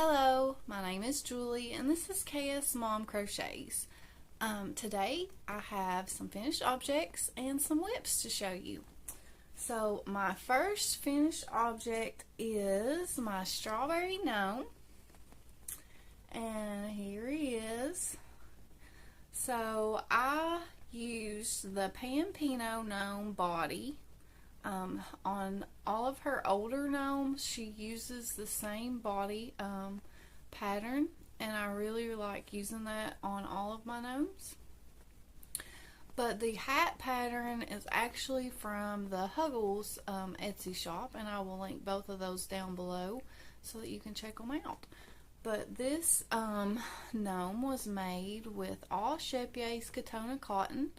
Hello, my name is Julie and this is KS Mom Crochets. Today I have some finished objects and some whips to show you. So my first finished object is my strawberry gnome, and here he is. So I used the PampinoGnome body. On all of her older gnomes, she uses the same body pattern, and I really like using that on all of my gnomes. But the hat pattern is actually from the Hugles Etsy shop, and I will link both of those down below so that you can check them out. But this gnome was made with all Shepier's Katona cotton,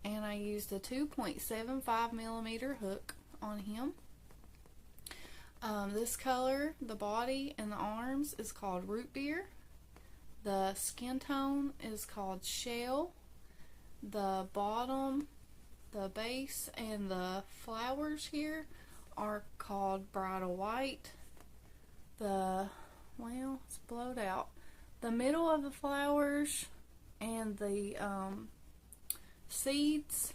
and I used a 2.75 millimeter hook on him. This color, the body and the arms, is called root beer. The skin tone is called shell. The bottom, the base, and the flowers here are called bridal white. It's blowed out. The middle of the flowers and the seeds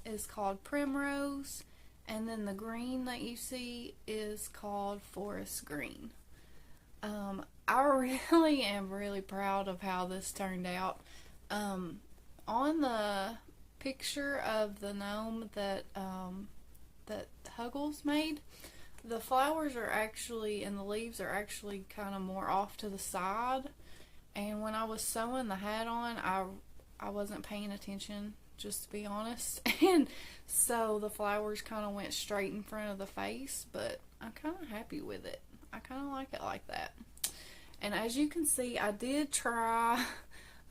is called primrose, and then the green that you see is called forest green. I really am really proud of how this turned out. On the picture of the gnome that Hugles made, the flowers are actually, and the leaves are actually kind of more off to the side, and when I was sewing the hat on, I wasn't paying attention, just to be honest, and so the flowers kind of went straight in front of the face, but I'm kind of happy with it. I kind of like it like that. And as you can see, I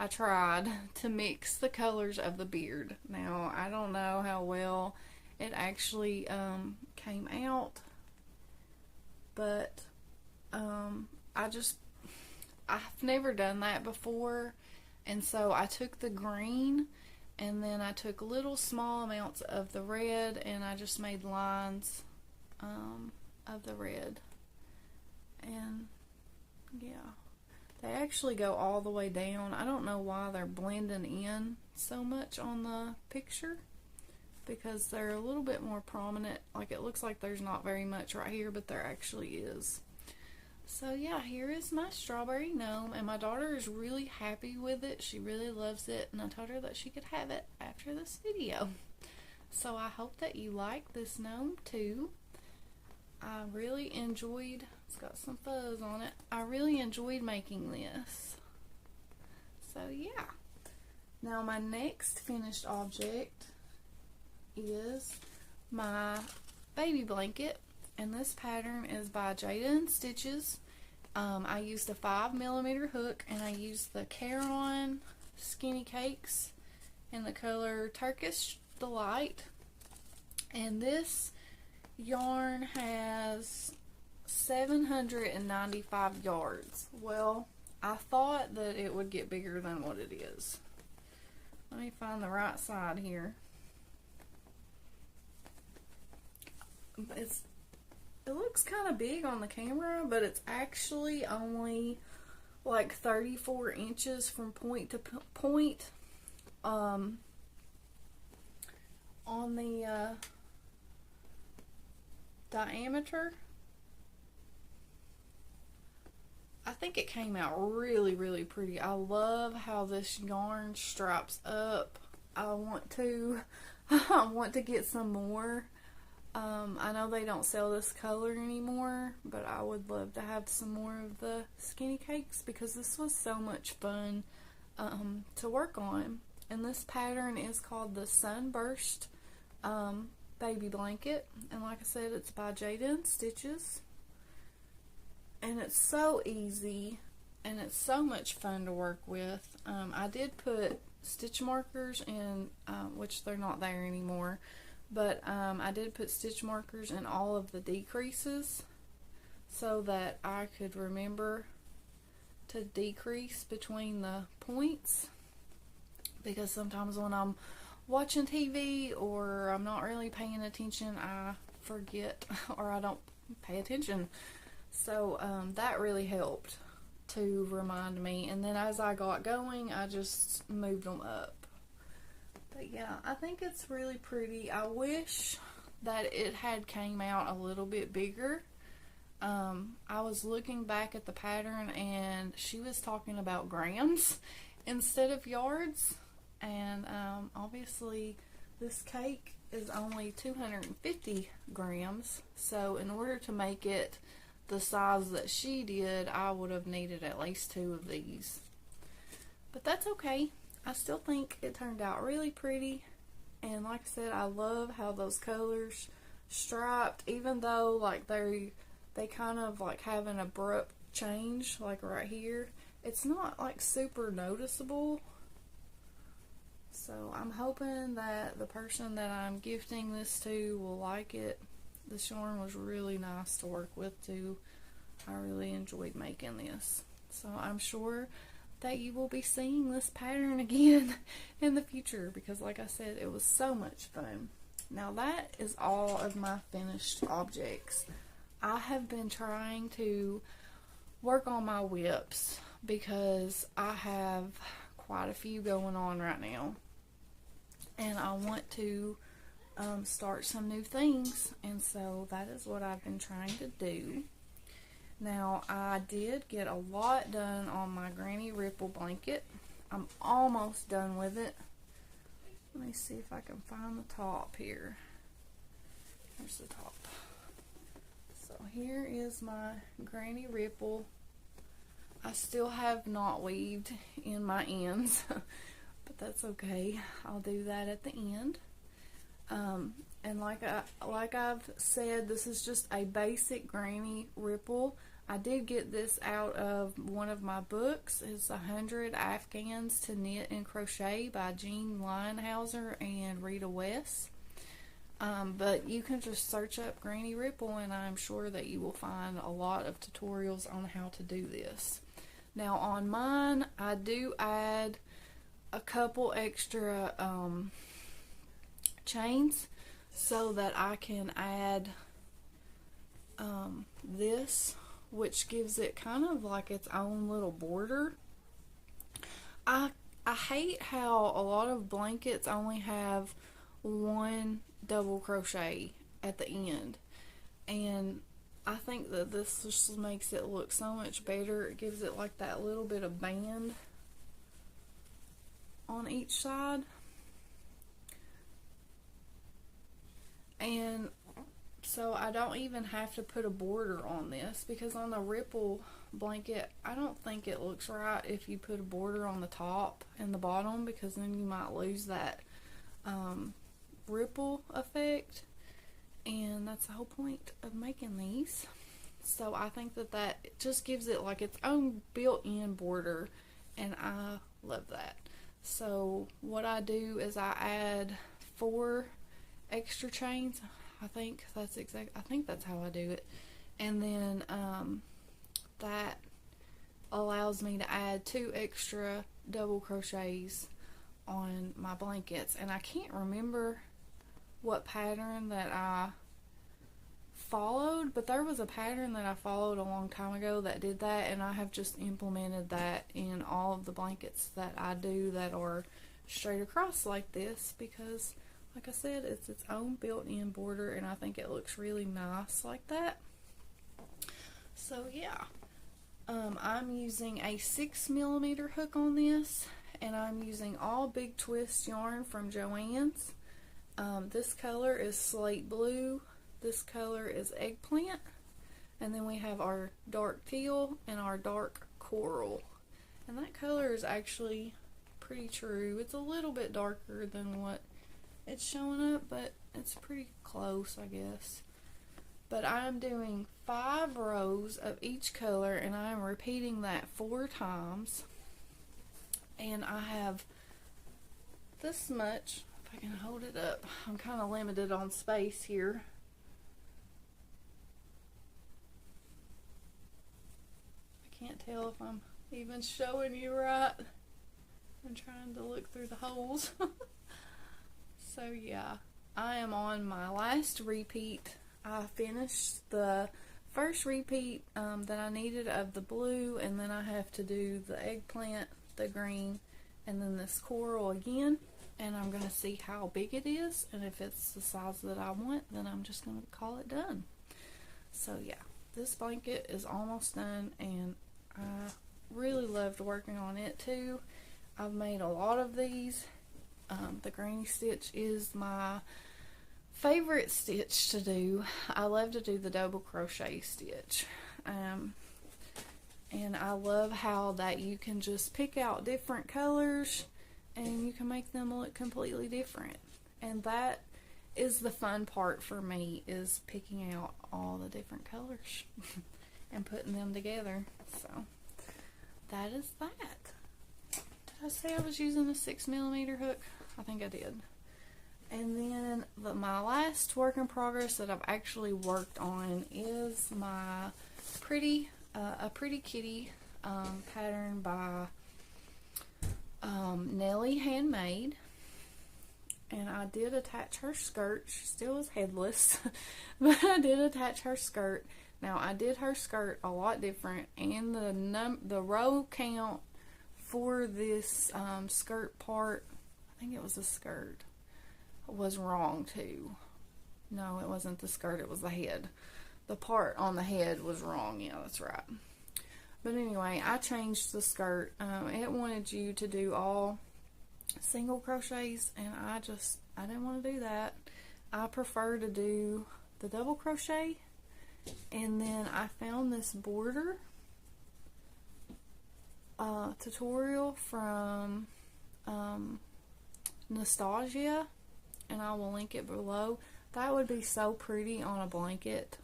tried to mix the colors of the beard. Now, I don't know how well it actually came out, but I've never done that before, and so I took the green and then I took little small amounts of the red, and I just made lines of the red. And yeah, they actually go all the way down. I don't know why they're blending in so much on the picture, because they're a little bit more prominent. Like, it looks like there's not very much right here, but there actually is. So yeah, here is my strawberry gnome, and my daughter is really happy with it. She really loves it, and I told her that she could have it after this video. So I hope that you like this gnome too. I really enjoyed, it's got some fuzz on it, I really enjoyed making this. So yeah. Now my next finished object is my baby blanket, and this pattern is by Jayda Institches. I used a 5 millimeter hook, and I used the Caron Skinny Cakes in the color Turkish Delight, and this yarn has 795 yards. Well, I thought that it would get bigger than what it is. Let me find the right side here. It looks kind of big on the camera, but it's actually only like 34 inches from point to point on the diameter. I think it came out really, really pretty. I love how this yarn stripes up. I want to get some more. I know they don't sell this color anymore, but I would love to have some more of the skinny cakes, because this was so much fun to work on. And this pattern is called the Sunburst baby blanket, and like I said, it's by Jayda Institches, and it's so easy and it's so much fun to work with. I did put stitch markers in, which they're not there anymore, but I did put stitch markers in all of the decreases so that I could remember to decrease between the points, because sometimes when I'm watching TV or I'm not really paying attention, I forget or I don't pay attention. So that really helped. to remind me, and then as I got going I just moved them up. But yeah, I think it's really pretty. I wish that it had came out a little bit bigger. I was looking back at the pattern and she was talking about grams instead of yards, and obviously this cake is only 250 grams, so in order to make it the size that she did, I would have needed at least 2 of these. But that's okay. I still think it turned out really pretty, and like I said, I love how those colors striped, even though like they kind of like have an abrupt change, like right here. It's not like super noticeable. So I'm hoping that the person that I'm gifting this to will like it. This yarn was really nice to work with too. I really enjoyed making this. So I'm sure that you will be seeing this pattern again in the future, because like I said, it was so much fun. Now that is all of my finished objects. I have been trying to work on my whips because I have quite a few going on right now, and I want to start some new things, and so that is what I've been trying to do. Now, I did get a lot done on my Granny Ripple blanket. I'm almost done with it. Let me see if I can find the top here. Here's the top. So here is my Granny Ripple. I still have not weaved in my ends, but that's okay. I'll do that at the end. And like I've said, this is just a basic Granny Ripple. I did get this out of one of my books. It's 100 Afghans to Knit and Crochet by Jean Linehauser and Rita West. But you can just search up Granny Ripple, and I'm sure that you will find a lot of tutorials on how to do this. Now on mine, I do add a couple extra chains so that I can add this, which gives it kind of like its own little border. I hate how a lot of blankets only have one double crochet at the end, and I think that this just makes it look so much better. It gives it like that little bit of band on each side. And so I don't even have to put a border on this, because on the Ripple blanket, I don't think it looks right if you put a border on the top and the bottom, because then you might lose that ripple effect, and that's the whole point of making these. So I think that just gives it like its own built-in border, and I love that. So what I do is I add 4 extra chains. I think that's how I do it, and then that allows me to add 2 extra double crochets on my blankets. And I can't remember what pattern that I followed, but there was a pattern that I followed a long time ago that did that, and I have just implemented that in all of the blankets that I do that are straight across like this, because like I said, it's its own built-in border, and I think it looks really nice like that. So yeah, I'm using a 6mm hook on this, and I'm using all Big Twist yarn from Joann's. This color is slate blue, this color is eggplant, and then we have our dark teal and our dark coral. And that color is actually pretty true. It's a little bit darker than what it's showing up, but it's pretty close, I guess. But I'm doing 5 rows of each color, and I'm repeating that 4 times. And I have this much, if I can hold it up. I'm kind of limited on space here. I can't tell if I'm even showing you right. I'm trying to look through the holes. So yeah, I am on my last repeat. I finished the first repeat that I needed of the blue, and then I have to do the eggplant, the green, and then this coral again. And I'm going to see how big it is, and if it's the size that I want, then I'm just going to call it done. So yeah, this blanket is almost done, and I really loved working on it too. I've made a lot of these. The granny stitch is my favorite stitch to do. I love to do the double crochet stitch. And I love how that you can just pick out different colors and you can make them look completely different. And that is the fun part for me, is picking out all the different colors and putting them together. So that is that. Did I say I was using a 6mm hook? I think I did. And then my last work in progress that I've actually worked on is my pretty kitty pattern by Nelly Handmade. And I did attach her skirt. She still is headless, but I did attach her skirt. Now I did her skirt a lot different, and the row count for this skirt part, I think it was a skirt, was wrong too. No, it wasn't the skirt, it was the head. The part on the head was wrong. Yeah, that's right. But anyway, I changed the skirt. It wanted you to do all single crochets, and I didn't want to do that. I prefer to do the double crochet. And then I found this border tutorial from Naztazia, and I will link it below. That would be so pretty on a blanket.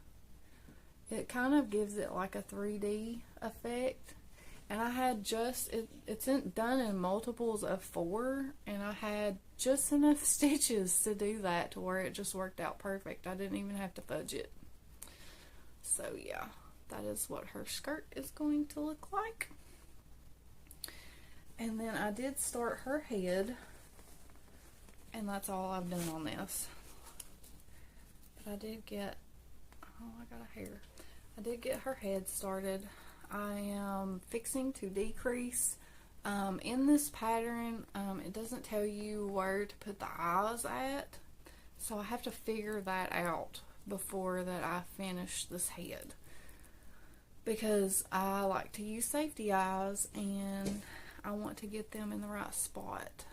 It kind of gives it like a 3D effect. And I had it's done in multiples of 4, and I had just enough stitches to do that to where it just worked out perfect. I didn't even have to fudge it. So yeah, that is what her skirt is going to look like. And then I did start her head, and that's all I've done on this. But I did get, oh, I got a hair. I did get her head started. I am fixing to decrease. In this pattern, it doesn't tell you where to put the eyes at, so I have to figure that out before that I finish this head, because I like to use safety eyes and I want to get them in the right spot.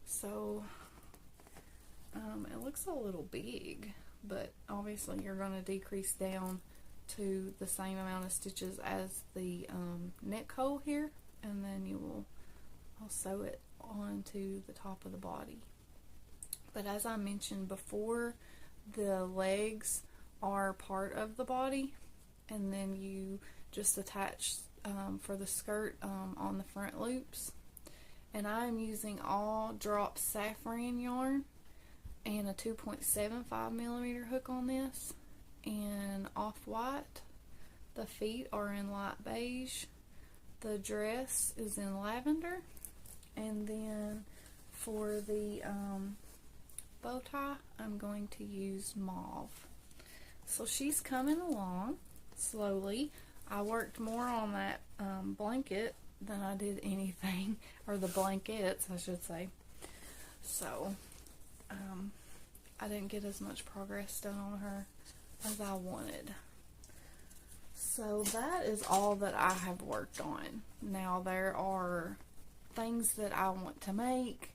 So it looks a little big, but obviously you're going to decrease down to the same amount of stitches as the neck hole here, and then I'll sew it onto the top of the body. But as I mentioned before, the legs are part of the body, and then you just attach for the skirt on the front loops. And I'm using all drop saffron yarn and a 2.75mm hook on this, and off-white. The feet are in light beige. The dress is in lavender. And then for the bow tie, I'm going to use mauve. So she's coming along slowly. I worked more on that blanket than I did anything, or the blankets I should say. So I didn't get as much progress done on her as I wanted. So that is all that I have worked on. Now there are things that I want to make.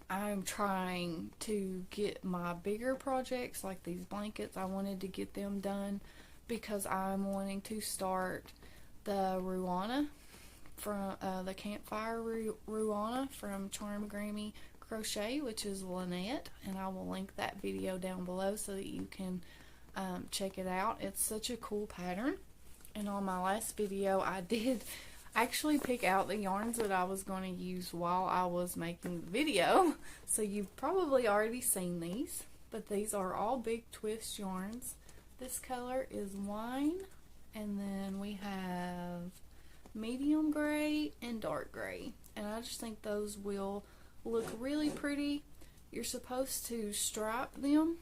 I'm trying to get my bigger projects like these blankets. I wanted to get them done because I'm wanting to start the Ruana from the Campfire Ruana from Grammy Crochet, which is Lynette, and I will link that video down below so that you can check it out. It's such a cool pattern. And on my last video, I did actually pick out the yarns that I was going to use while I was making the video. So you've probably already seen these, but these are all big twist yarns. This color is wine, and then we have medium gray and dark gray. And I just think those will look really pretty. You're supposed to stripe them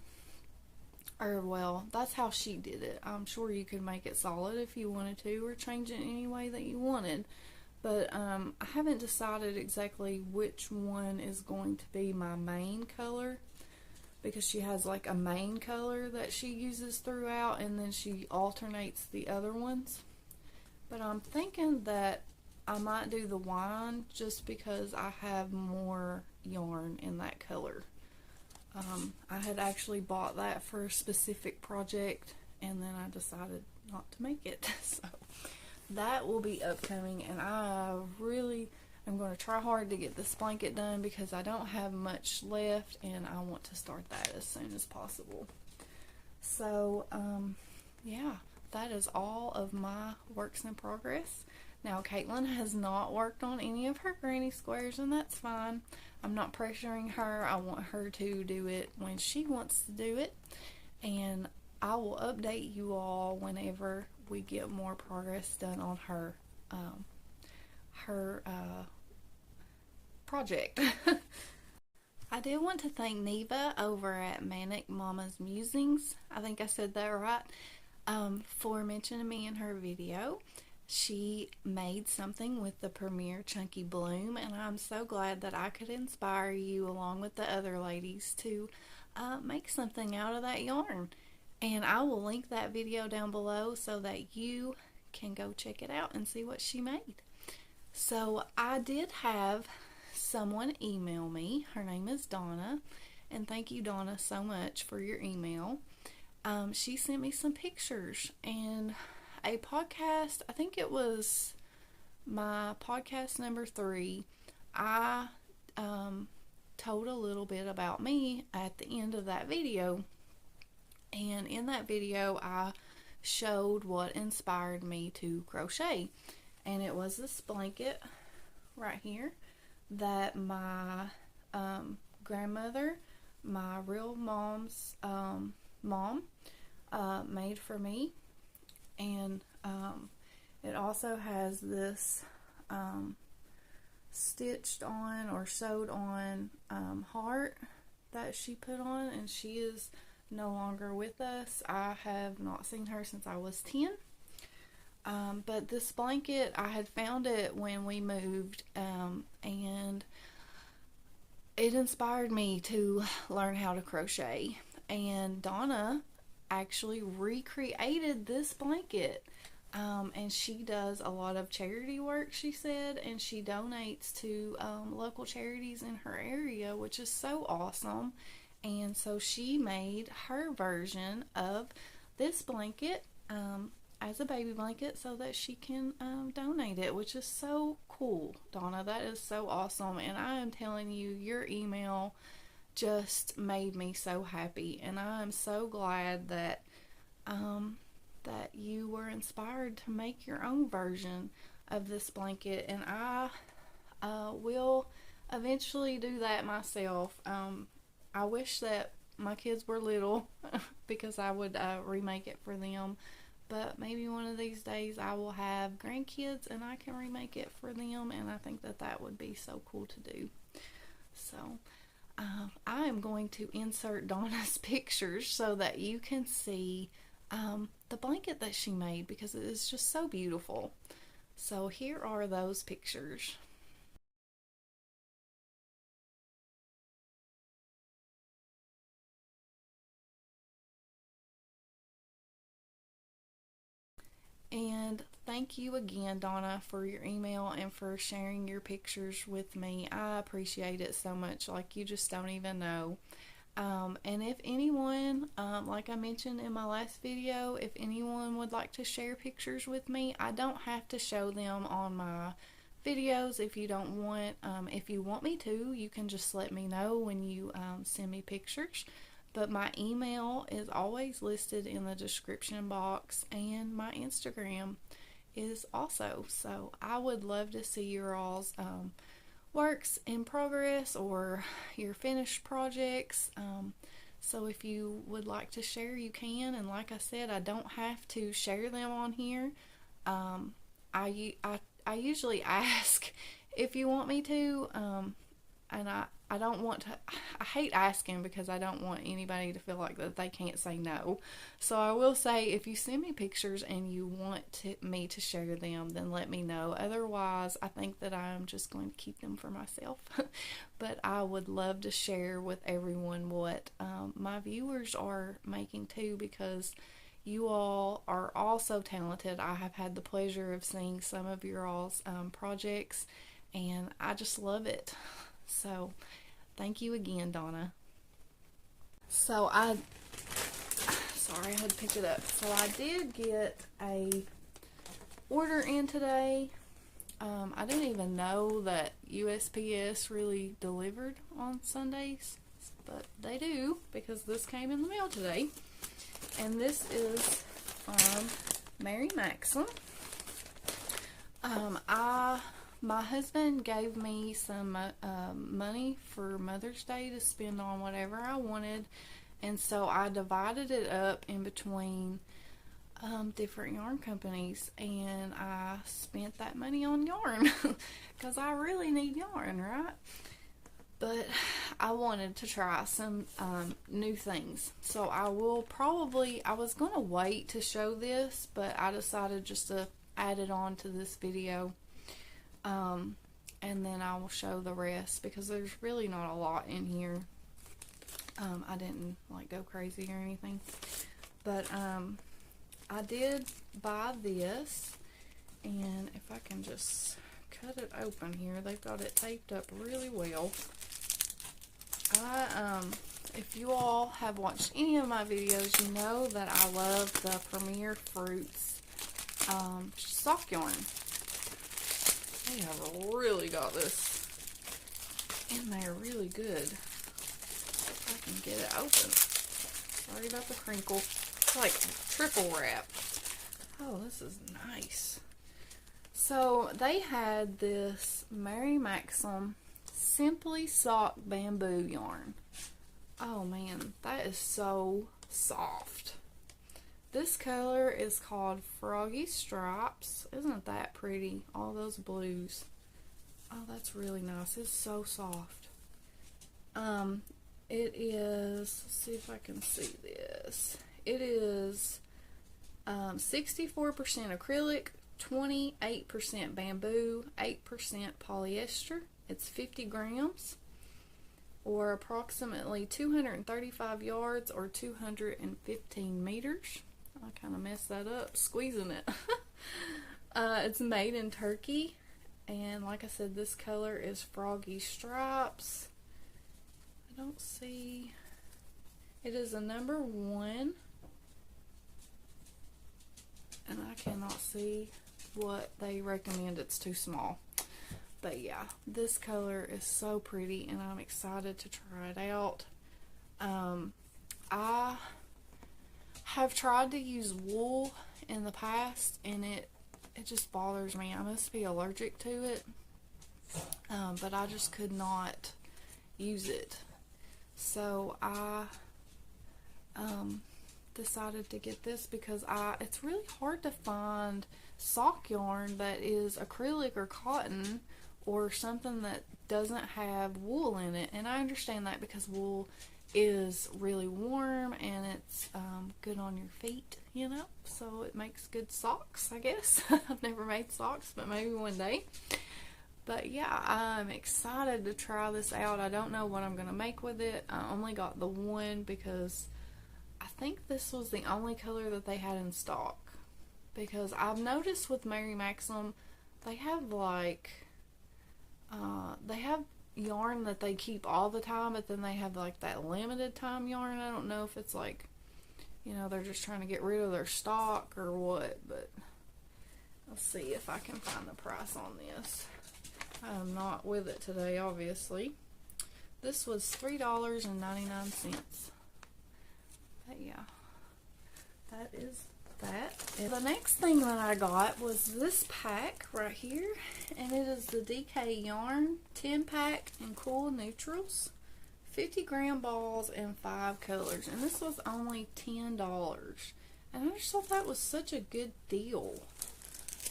Or, well, that's how she did it. I'm sure you could make it solid if you wanted to, or change it any way that you wanted. But I haven't decided exactly which one is going to be my main color, because she has like a main color that she uses throughout, and then she alternates the other ones. But I'm thinking that I might do the wine just because I have more yarn in that color. I had actually bought that for a specific project, and then I decided not to make it. So that will be upcoming, and I really am going to try hard to get this blanket done because I don't have much left, and I want to start that as soon as possible. So, yeah, that is all of my works in progress. Now, Caitlin has not worked on any of her granny squares, and that's fine. I'm not pressuring her. I want her to do it when she wants to do it, and I will update you all whenever we get more progress done on her project. I did want to thank Neva over at Manic Mama's Musings, I think I said that right, for mentioning me in her video. She made something with the Premier Chunky Bloom, and I'm so glad that I could inspire you along with the other ladies to make something out of that yarn. And I will link that video down below so that you can go check it out and see what she made. So I did have someone email me. Her name is Donna, and thank you, Donna, so much for your email. She sent me some pictures and a podcast. I think it was my podcast number 3. I told a little bit about me at the end of that video, and in that video I showed what inspired me to crochet, and it was this blanket right here that my grandmother, my real mom's mom, made for me. And it also has this stitched on or sewed on heart that she put on, and she is no longer with us. I have not seen her since I was 10. But this blanket, I had found it when we moved, and it inspired me to learn how to crochet. And Donna actually recreated this blanket, and she does a lot of charity work, she said, and she donates to local charities in her area, which is so awesome. And so she made her version of this blanket as a baby blanket so that she can donate it, which is so cool, Donna. That is so awesome, and I am telling you, your email just made me so happy, and I am so glad that that you were inspired to make your own version of this blanket, and I will eventually do that myself. I wish that my kids were little because I would remake it for them, but maybe one of these days I will have grandkids and I can remake it for them, and I think that that would be so cool to do. So I am going to insert Donna's pictures so that you can see the blanket that she made, because it is just so beautiful. So here are those pictures. And thank you again, Donna, for your email and for sharing your pictures with me. I appreciate it so much, like you just don't even know. And if anyone, like I mentioned in my last video, if anyone would like to share pictures with me, I don't have to show them on my videos if you don't want. If you want me to, you can just let me know when you send me pictures. But my email is always listed in the description box, and my Instagram is also. So I would love to see your all's works in progress or your finished projects. So if you would like to share, you can. And like I said, I don't have to share them on here. I usually ask if you want me to, and I don't want to, I hate asking because I don't want anybody to feel like that they can't say no. So I will say, if you send me pictures and you want me to share them, then let me know. Otherwise, I think that I'm just going to keep them for myself. But I would love to share with everyone what my viewers are making too, because you all are all so talented. I have had the pleasure of seeing some of your all's projects, and I just love it. So thank you again, Donna. So sorry, I had to pick it up. So I did get a order in today. I didn't even know that USPS really delivered on Sundays, but they do, because this came in the mail today. And this is from Mary Maxim. My husband gave me some money for Mother's Day to spend on whatever I wanted, and so I divided it up in between different yarn companies, and I spent that money on yarn because I really need yarn, right? But I wanted to try some new things, so I was going to wait to show this, but I decided just to add it on to this video. And then I will show the rest, because there's really not a lot in here. I didn't like go crazy or anything, but I did buy this, and if I can just cut it open here, they've got it taped up really well. If you all have watched any of my videos, you know that I love the Premier Fruits sock yarn. They have really got this in there really good. If I can get it open. Sorry about the crinkle. It's like triple wrap. Oh, this is nice. So they had this Mary Maxim Simply Sock bamboo yarn. Oh man, that is so soft. This color is called Froggy Stripes. Isn't that pretty? All those blues. Oh, that's really nice. It's so soft. It is, let's see if I can see this. It is 64% acrylic, 28% bamboo, 8% polyester. It's 50 grams, or approximately 235 yards, or 215 meters. I kind of messed that up squeezing it. It's made in Turkey, and like I said, this color is Froggy Stripes. I don't see, it is a number 1, and I cannot see what they recommend. It's too small. But yeah, this color is so pretty, and I'm excited to try it out. I have tried to use wool in the past, and it just bothers me. I must be allergic to it, but I just could not use it. So I decided to get this because it's really hard to find sock yarn that is acrylic or cotton, or something that doesn't have wool in it. And I understand that because wool is really warm, and it's good on your feet, you know, so it makes good socks, I guess. I've never made socks, but maybe one day. But yeah, I'm excited to try this out. I don't know what I'm going to make with it. I only got the one because I think this was the only color that they had in stock. Because I've noticed with Mary Maxim, they have like, they have yarn that they keep all the time, but then they have like that limited time yarn. I don't know if it's like, you know, they're just trying to get rid of their stock or what, but let's see if I can find the price on this. I'm not with it today, obviously. This was $3.99. But yeah, that is that. And the next thing that I got was this pack right here, and it is the DK Yarn 10 pack in cool neutrals, 50 gram balls and 5 colors, and this was only $10. And I just thought that was such a good deal.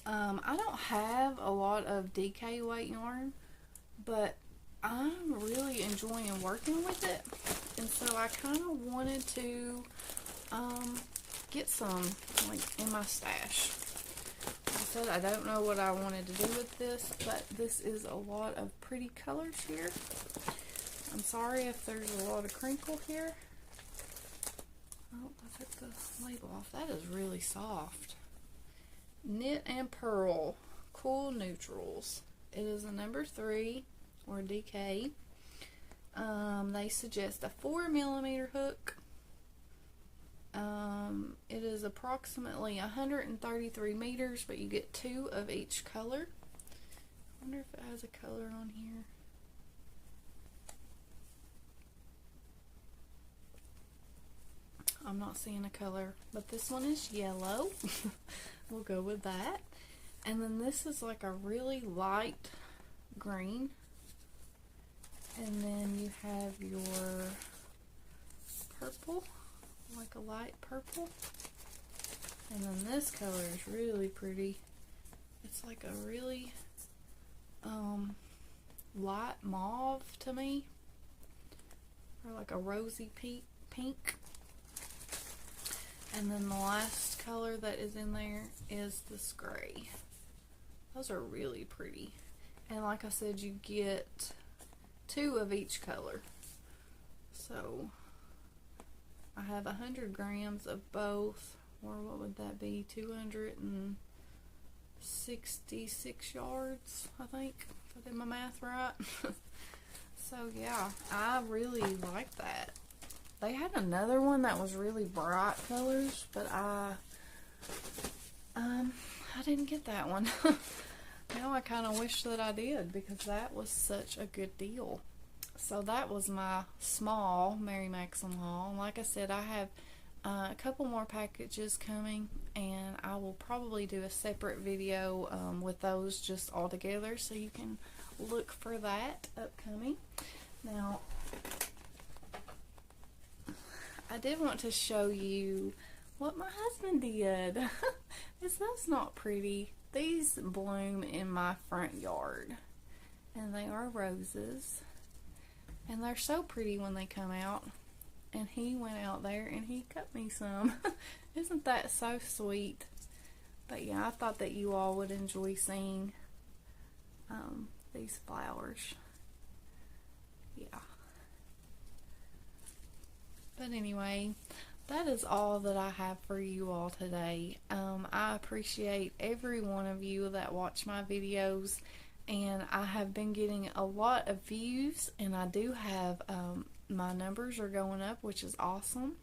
I don't have a lot of DK weight yarn, but I'm really enjoying working with it, and so I kind of wanted to get some like in my stash. Like I said, I don't know what I wanted to do with this, but this is a lot of pretty colors here. I'm sorry if there's a lot of crinkle here. Oh, I took the label off. That is really soft. Knit and Purl Cool Neutrals. It is a number 3 or DK. They suggest a 4mm hook. It is approximately 133 meters, but you get 2 of each color. I wonder if it has a color on here. I'm not seeing a color, but this one is yellow. We'll go with that. And then this is like a really light green. And then you have your purple, like a light purple. And then this color is really pretty. It's like a really light mauve to me, or like a rosy pink. And then the last color that is in there is this gray. Those are really pretty. And like I said, you get 2 of each color. So I have 100 grams of both, or what would that be? 266 yards, I think, if I did my math right. So yeah, I really like that. They had another one that was really bright colors, but I didn't get that one. Now I kind of wish that I did, because that was such a good deal. So that was my small Mary Maxim haul. Like I said, I have a couple more packages coming, and I will probably do a separate video with those just all together, so you can look for that upcoming. Now, I did want to show you what my husband did. Is that's not pretty? These bloom in my front yard, and they are roses, and they're so pretty when they come out. And he went out there and he cut me some. Isn't that so sweet? But yeah, I thought that you all would enjoy seeing these flowers. Yeah. But anyway, that is all that I have for you all today. I appreciate every one of you that watch my videos, and I have been getting a lot of views, and I do have my numbers are going up, which is awesome.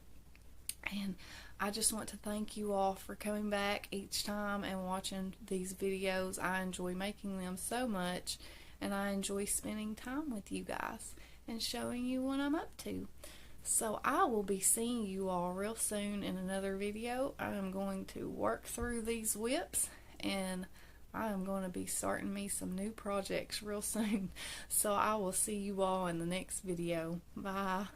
And I just want to thank you all for coming back each time and watching these videos. I enjoy making them so much, and I enjoy spending time with you guys and showing you what I'm up to. So I will be seeing you all real soon in another video. I am going to work through these whips, and I am going to be starting me some new projects real soon. So I will see you all in the next video. Bye.